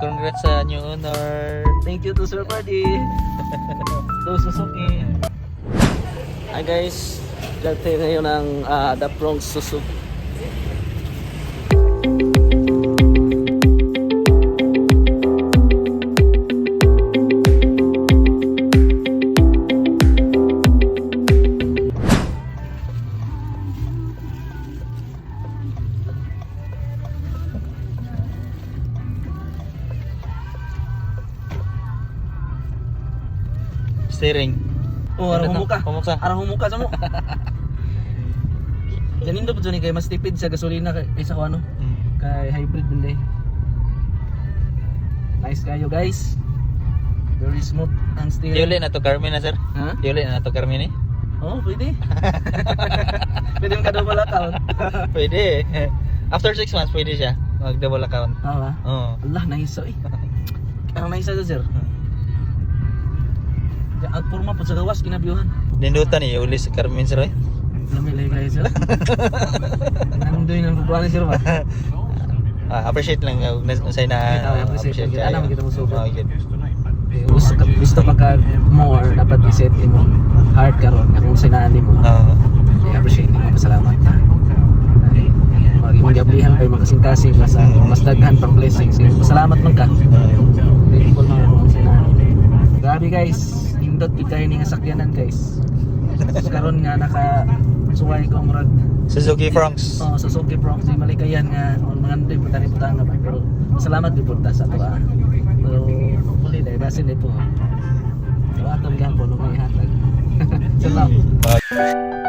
congrats sa new owner. Thank you to Sir Buddy. To Suzuki. Hi guys, dati ngayon ang The Bronx Suzuki. Steering. Oh, arang humuka. Humuksa. Arang humuka sa mo. Ganin daw po dyan kay mas tipid sa gasolina kaysa ko ano. Kay hybrid din. Nice kayo guys. Very smooth ang steering. Yuli na to Carmen na sir. Ha? Yuli na to Carmen eh. Oh, pwede. Pwede mo ka double account. Pwede. After 6 months pwede siya. Mag double account. Ah, Oo. Allah, nice eh. Ang nice na sir. Ang forma po sa gawas, kinabiyuhan. Nindutan eh, uli si Carmen sir eh. Lamay kayo sir. Anong doon ang kukuha sir ba? Appreciate lang say na Appreciate. Alam kita mo super. Okay. Gusto pagka more, dapat i-set mo heart karon kung sinani mo. I-appreciate mo, pasalamat na. Mag-gablihan kayo, makasing-kasing mas daghan pang blessings. Pasalamat man ka. Thankful na mo sinani. Grabe guys. Indot bigay ni nga sakyanan guys. Karon nga naka suway ko murag Suzuki Bronx. Suzuki Bronx di malikayan nga mga ndoy putani-putanga ba pero salamat di punta sa ato. Pero muli dai basin dito. So atong gihapon may hatag. Salamat.